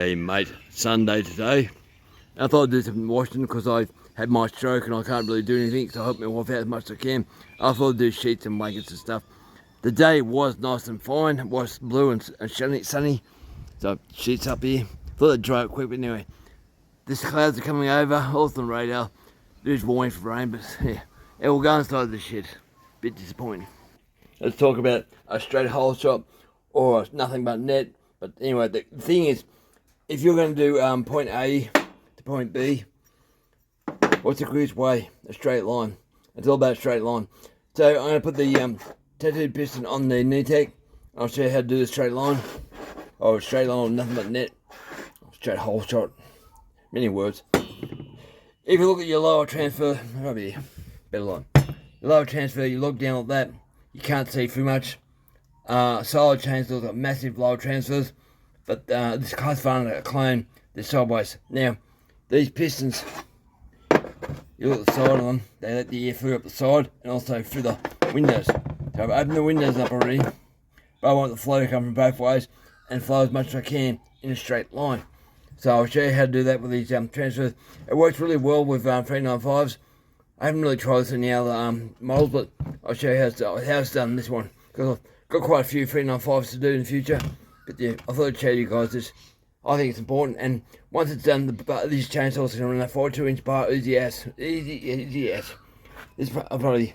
Hey mate, Sunday today. I thought I'd do some washing because I had my stroke and I can't really do anything, so I help my wife out as much as I can. I thought I'd do sheets and blankets and stuff. The day was nice and fine, it was blue and sunny, so sheets up here. Thought I'd dry it quick, but anyway. These clouds are coming over, off the radar. There's warning for rain, but yeah, it will go inside the shit. Bit disappointing. Let's talk about a straight hole shot or nothing but net. But anyway, the thing is, if you're going to do point A to point B, what's the quickest way? A straight line. It's all about a straight line. So I'm going to put the tattooed piston on the NeTech. I'll show you how to do the straight line. Or a straight line, nothing but net. Straight hole shot. Many words. If you look at your lower transfer, probably better line. Your lower transfer, you look down like that, you can't see too much. Solid chainsaws got massive lower transfers, but this car's fun to clone the sideways. Now, these pistons, you look at the side of them, they let the air through up the side and also through the windows. So I've opened the windows up already, but I want the flow to come from both ways and flow as much as I can in a straight line. So I'll show you how to do that with these transfers. It works really well with 395s. I haven't really tried this in the other models, but I'll show you how it's done in this one. Because I've got quite a few 395s to do in the future. But yeah, I thought I'd show you guys this. I think it's important. And once it's done, these chainsaws can run a 42-inch bar, easy as. Easy as. This I'll probably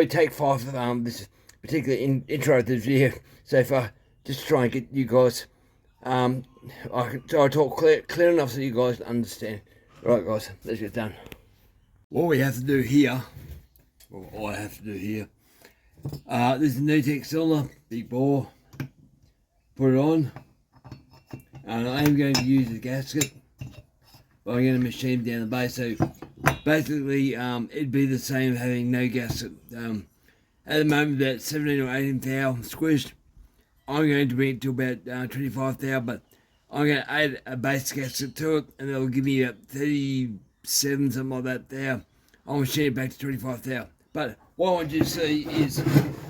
take 5 of this particular intro to this video so far. Just to try and get you guys... I talk clear enough so you guys understand. Right guys, let's get done. What we have to do here, or I have to do here, this is a NeTech cylinder, big bore, put it on, and I am going to use the gasket, but I'm going to machine down the base, so basically it'd be the same having no gasket. At the moment about 17 or 18 thou squished. I'm going to bring it to about 25 thou, but I'm going to add a base gasket to it, and it'll give me about 37, something like that thou. I'll machine it back to 25 thou. But what I want you to see is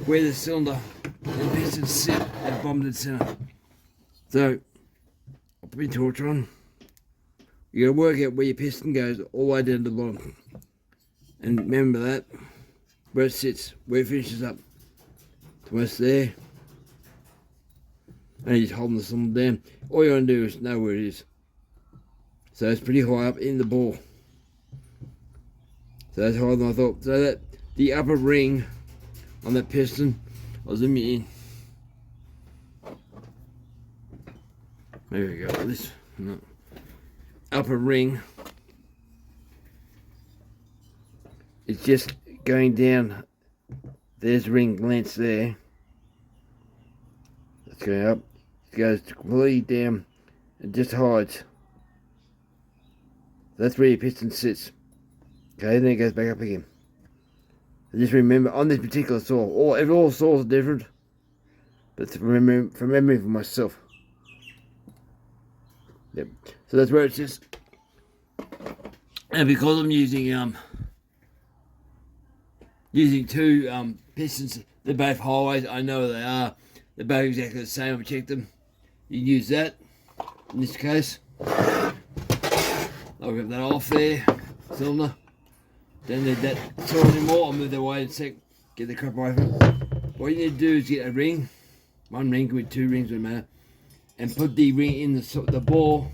where the cylinder and pistons sit at the bottom of the centre. So, I'll put my torch on. You got to work out where your piston goes all the way down to the bottom. And remember that, where it sits, where it finishes up. So it's there. And you're just holding the cylinder down. All you're going to do is know where it is. So it's pretty high up in the bore. So that's higher than I thought. So that the upper ring on that piston, I'll zoom it in. There we go. This upper ring is just going down. There's ring lengths there. It's going up. It goes completely down and just hides. That's where your piston sits. Okay, then it goes back up again. And just remember, on this particular saw, all saws are different, but from memory for myself. Yep. So that's where it sits. And because I'm using two pistons, they're both highways. I know they are. They're both exactly the same. I've checked them. You can use that in this case. I'll get that off there, cylinder. Don't need that saw anymore. I'll move that away in a sec. Get the crap away from it. What you need to do is get a ring. One ring with 2 rings, doesn't matter. And put the ring in the bore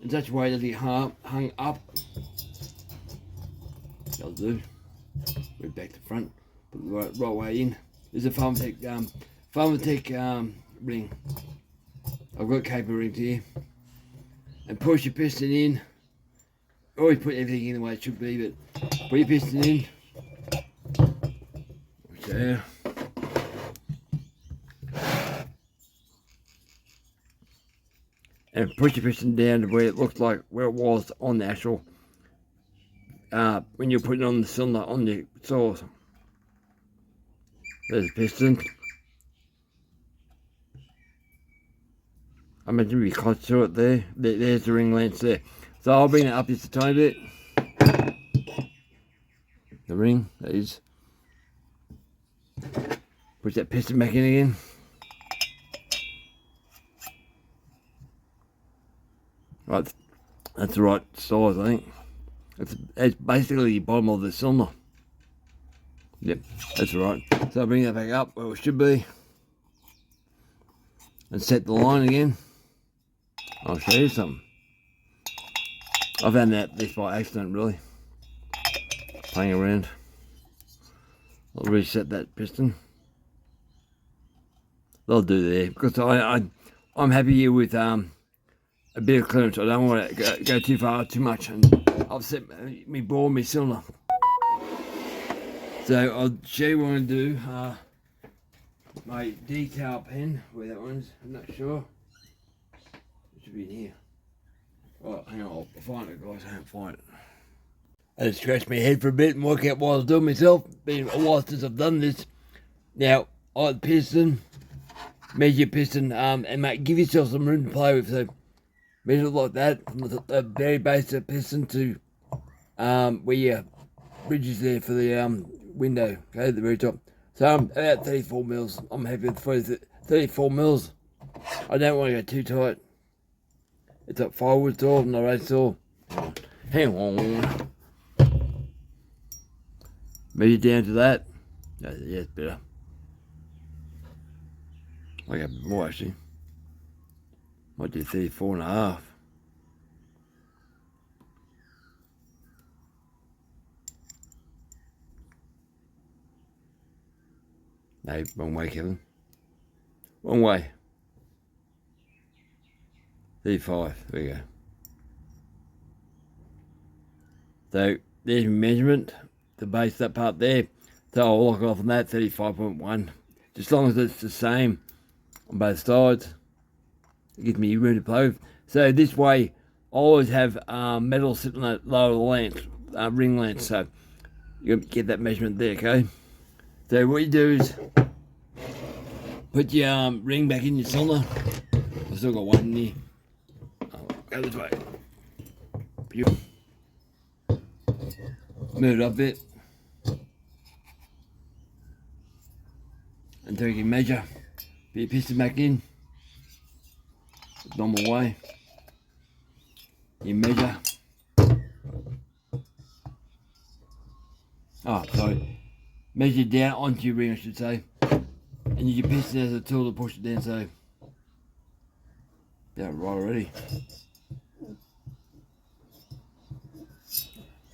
in such a way that it hung up. That'll do. Move back to front. Put the right way in. There's a Pharmatech ring. I've got caper rings here. And push your piston in. Always put everything in the way it should be, but put your piston in. There. And push your piston down to where it looks like where it was on the actual when you're putting on the cylinder on the saws. There's the piston. I imagine we close to it there. There's the ring length there. So I'll bring it up just a tiny bit. The ring, that is. Push that piston back in again. Right, that's the right size, I think. It's basically the bottom of the cylinder. Yep, that's right. So I'll bring that back up where it should be. And set the line again. I'll show you something. I found out this by accident, really. Playing around. I'll reset that piston. They'll do there because I'm happy here with a bit of clearance. I don't want to go too far, too much, and upset me bore, me cylinder. So I'll show you what I'm going to do. My decal pen, where that one's, I'm not sure. It should be in here. Oh, hang on, I'll find it, guys. I can't find it. I just scratched my head for a bit and work out what I was doing myself. Been a while since I've done this. Now, I like piston, measure piston, and mate, give yourself some room to play with. So measure it like that from the very base of the piston to where your bridge is there for the window, okay, at the very top. So I'm about 34 mils. I'm happy with 34 mils. I don't want to go too tight. It's a firewood saw, not a saw. Hang on. Measure down to that. Yeah, it's better. I got more actually. Might do 34 and a half. No, wrong way, Kevin. Wrong way. 35, there we go. So there's measurement to base that part there. So I'll lock off on that 35.1. Just as long as it's the same on both sides, it gives me room to play with. So this way, I always have metal sitting on that lower length, ring length. So you get that measurement there, okay? So what you do is put your ring back in your cylinder. I've still got one in here. Go this way. Beautiful. Move it up a bit. Until you can measure. Put your piston back in. The normal way. You measure. Oh, sorry. Measure down onto your ring, I should say. And use your piston as a tool to push it down, so. Yeah, right already.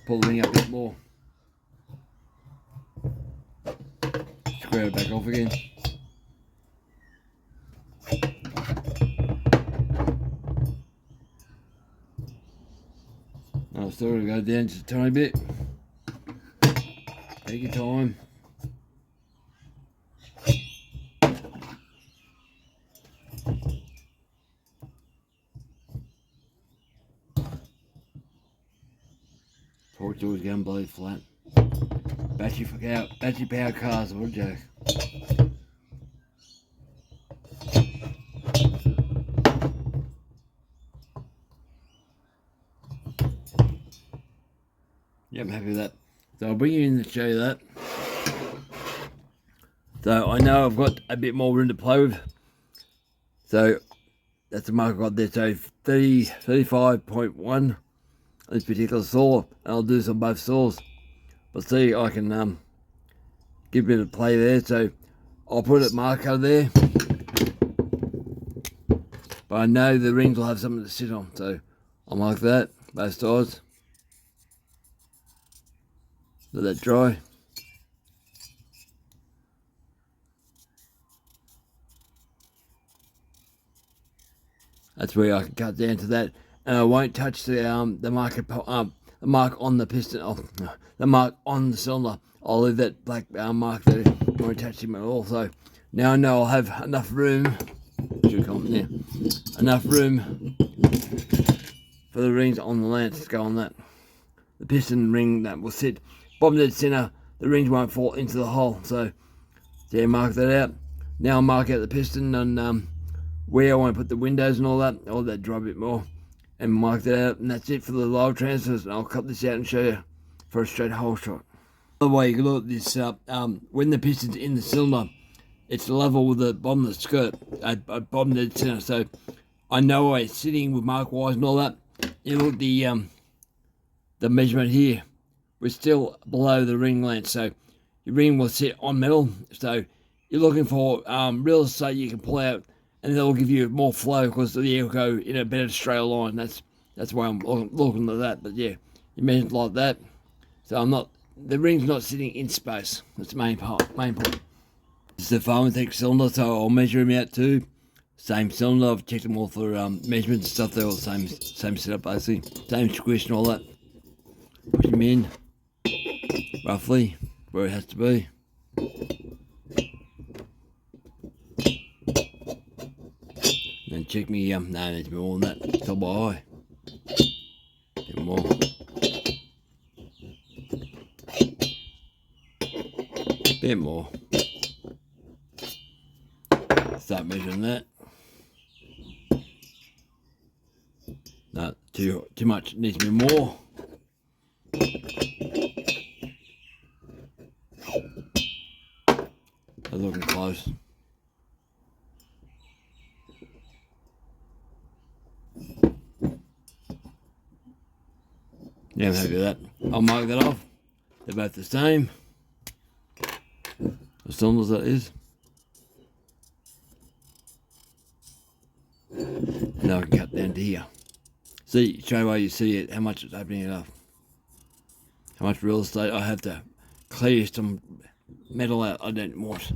Pull the ring up a bit more. Square it back off again. Now still going to go down just a tiny bit. Take your time. Torch always going bloody flat. Battery powered cars, what a joke. Yep, I'm happy with that. So I'll bring you in to show you that. So I know I've got a bit more room to play with. So that's the mark I got there. So 35.1 this particular saw. And I'll do this on both saws. But see, I can give a bit of play there. So I'll put a marker there. But I know the rings will have something to sit on. So I'll mark that, both sides. Let that dry. That's where I can cut down to that, and I won't touch the mark on the piston, the mark on the cylinder. I'll leave that black mark there. Won't touch him at all. So now I know I'll have enough room. Should come there. Enough room for the rings on the lance to go on that. The piston ring that will sit bottom dead center. The rings won't fall into the hole. So yeah, mark that out. Now I'll mark out the piston and where I want to put the windows and all that. I'll let that dry a bit more and mark that out, and that's it for the lower transfers. And I'll cut this out and show you for a straight hole shot. By the way, you can look at this when the piston's in the cylinder, it's level with the bottom of the skirt at bottom dead center. So I know where it's sitting with mark wires and all that. you look the measurement here, we're still below the ring length, so your ring will sit on metal. So you're looking for real estate you can pull out, and they'll give you more flow because the air will go in a better straight line. That's why I'm looking at that. But yeah, you measure it like that. So the ring's not sitting in space. That's the main point. It's the Pharmatech cylinder, so I'll measure them out too. Same cylinder, I've checked them all for measurements and stuff. They're all the same setup basically. Same squish and all that. Push them in, roughly, where it has to be. Then check me, no, it needs to be more than that. Tell by eye. Bit more. Bit more. Start measuring that. No, too much. Needs to be more. They're looking close. Yeah, I'm happy with that. I'll mark that off. They're both the same. The cylinders, that is. And now I can cut down to here. See, straight away you see it, how much it's opening it up. How much real estate I have to clear some metal out I don't want.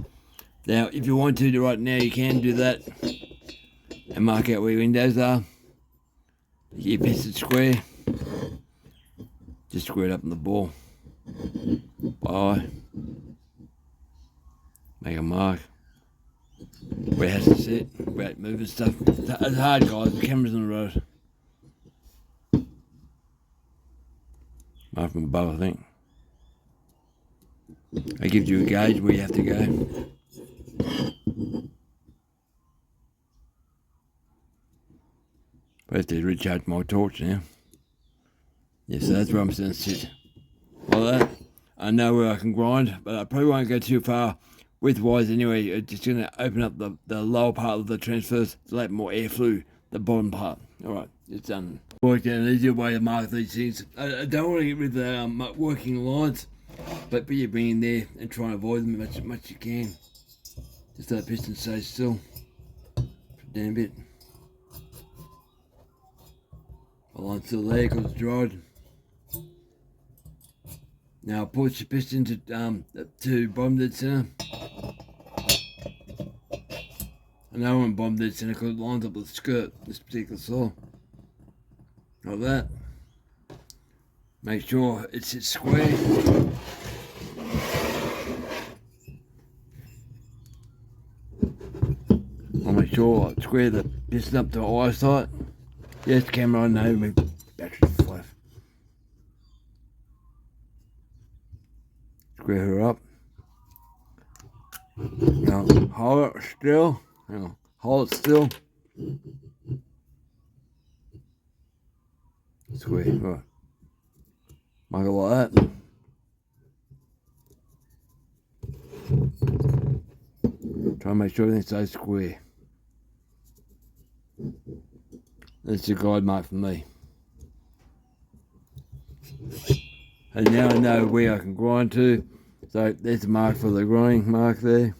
Now, if you want to do right now, you can do that. And mark out where your windows are. You piece it square. Just square it up in the ball. Bye. Make a mark. Where it has to sit, where it moves and stuff. It's hard, guys. The camera's on the road. Mark from above, I think. It gives you a gauge where you have to go. I have to recharge my torch now. Yeah, so that's where I'm going to sit. Like that. I know where I can grind, but I probably won't go too far widthwise anyway. It's just going to open up the lower part of the transfers to let more air through the bottom part. Alright, it's done. Worked out an easier way to mark these things. I don't want to get rid of the working lines, but you bring in there and try and avoid them as much as you can. Just so that piston stays still for a damn bit. The line's still there because it's dried. Now I'll push the piston to bottom dead center. I know I'm bottom dead center because it lines up with the skirt, this particular saw. Like that. Make sure it sits square. I'll make sure I square the piston up to eyesight. Yes, camera, I know my battery's flat. Square her up. Now hold it still. Now hold it still. Square, right. Mark it like that. Try and make sure everything stays square. That's your guide mark for me. And now I know where I can grind to. So there's the mark for the grinding mark there.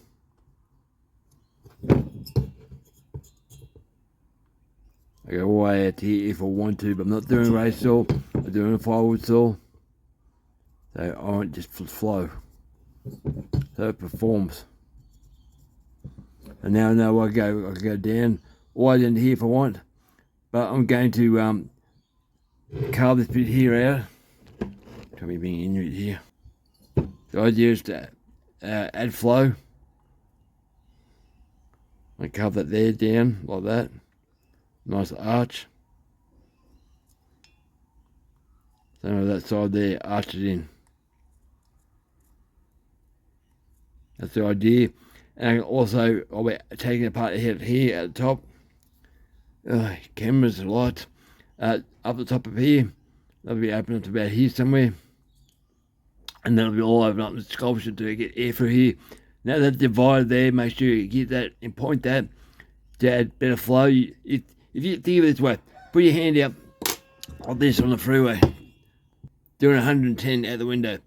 I go all the way out to here if I want to, but I'm not doing a race saw. I'm doing a firewood saw. So I want just flow. So it performs. And now I know I can go down all the way down to here if I want. But I'm going to carve this bit here out. Try me being in here. The idea is to add flow. I carve that there down like that. Nice arch. Same with that side there, arch it in. That's the idea. And also, I'll be taking apart the head here at the top. Cameras, lights. Up the top of here, that'll be open up to about here somewhere. And that'll be all open up the sculpture to get air through here. Now that divided there, make sure you get that and point that to add better flow. If you think of it this way, put your hand out like this on the freeway, doing 110 out the window.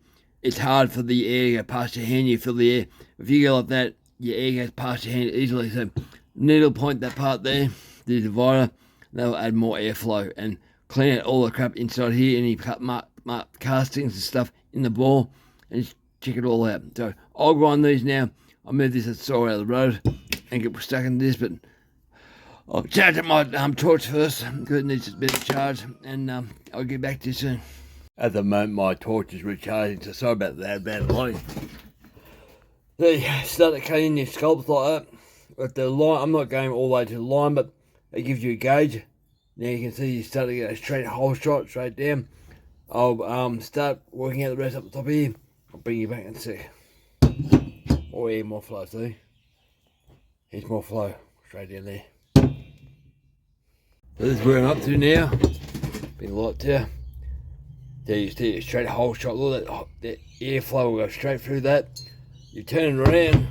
It's hard for the air to go past your hand. You feel the air. If you go like that, your air goes past your hand easily. So needle point that part there, the divider. That'll add more airflow and clean out all the crap inside here. Any castings and stuff in the ball, and just check it all out. So I'll grind these now. I'll move this saw out of the road and get stuck in this, but I'll charge up my torch first because it needs a bit of charge, and I'll get back to you soon. At the moment, my torch is recharging, so sorry about that bad lighting. They start cutting your sculpts like that. With the line, I'm not going all the way to the line, but it gives you a gauge. Now you can see you start to get a straight hole shot straight down. I'll start working out the rest up the top here. I'll bring you back and see. Oh yeah, more flow, see? Here's more flow straight down there. So this is where I'm up to now. Been a lot here. There you see a straight hole shot. Look at that airflow will go straight through that. You turn it around.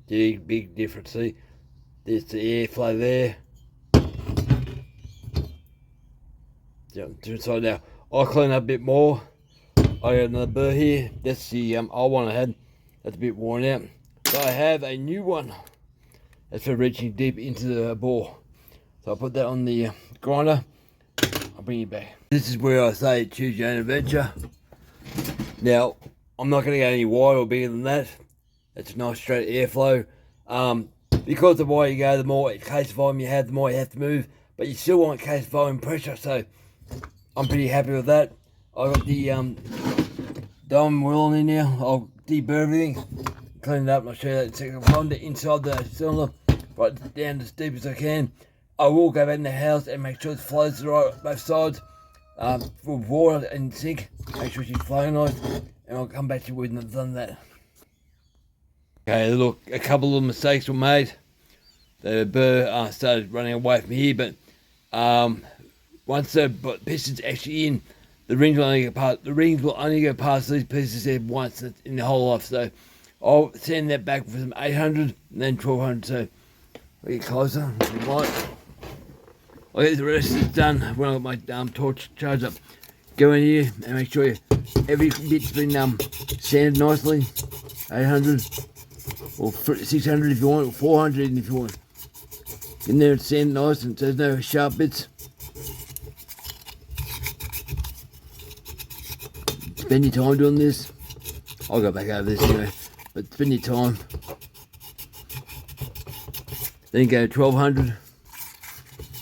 Big difference, see? There's the airflow there. Jump to the side now. I'll clean up a bit more. I got another burr here. That's the old one I had. That's a bit worn out. So I have a new one. That's for reaching deep into the bore. So I'll put that on the grinder. I'll bring you back. This is where I say choose your own adventure. Now, I'm not going to go any wider or bigger than that. It's a nice straight airflow. Because the wider you go, the more case volume you have, the more you have to move. But you still want case volume pressure, so I'm pretty happy with that. I got the diamond wheel in there. I'll deburr everything, clean it up, and I'll show you that in a second. I'll hold it inside the cylinder, right down as deep as I can. I will go back in the house and make sure it flows right both sides. With water and sink, make sure she's flowing nice, and I'll come back to you when I've done that. Okay, look, a couple of mistakes were made. The burr started running away from here, but once the piston's actually in, the rings will only go past these pieces here once in the whole life. So I'll send that back for some 800 and then 1200. So I'll get closer if you like. I'll get the rest of it done when I got my torch charged up. Go in here and make sure every bit's been sanded nicely. 800 or 600 if you want, or 400 if you want. In there and sand nice and there's no sharp bits. Spend your time doing this. I'll go back over this anyway, but spend your time. Then go 1200,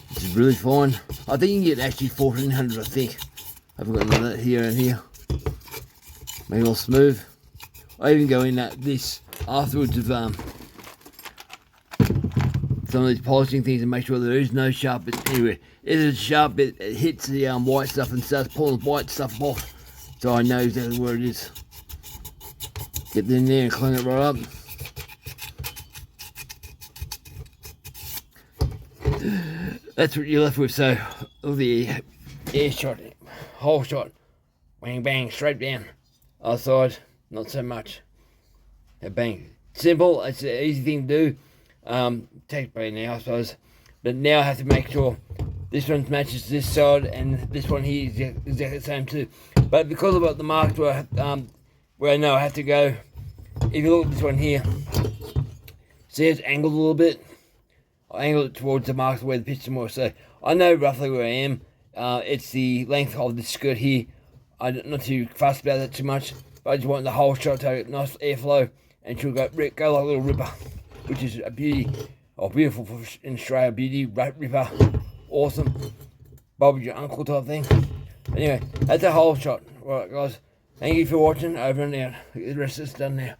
which is really fine. I think you can get actually 1400, I think. I've got none of that here and here. Make it all smooth. I even go in this afterwards with some of these polishing things and make sure there is no sharp bits anywhere. If there's a sharp bit, it hits the white stuff and starts pulling the white stuff off. So I know exactly where it is. Get in there and clean it right up. That's what you're left with. So the air shot, hole shot, bang bang, straight down. Other side, not so much. Bang. Simple, it's an easy thing to do. Takes probably now, I suppose. But now I have to make sure this one matches this side and this one here is exactly the same too. But because I've got the marks where I know I have to go, if you look at this one here, see it's angled a little bit. I angled it towards the marks where the piston was, so I know roughly where I am. It's the length of the skirt here. I'm not too fussed about that too much, but I just want the whole shot to have nice airflow and she'll go like a little ripper, which is a beauty, beautiful in Australia, beauty, ripper, awesome, Bob's your uncle type thing. Anyway, that's a whole shot. Alright guys, thank you for watching, over and out. The rest of it's done now.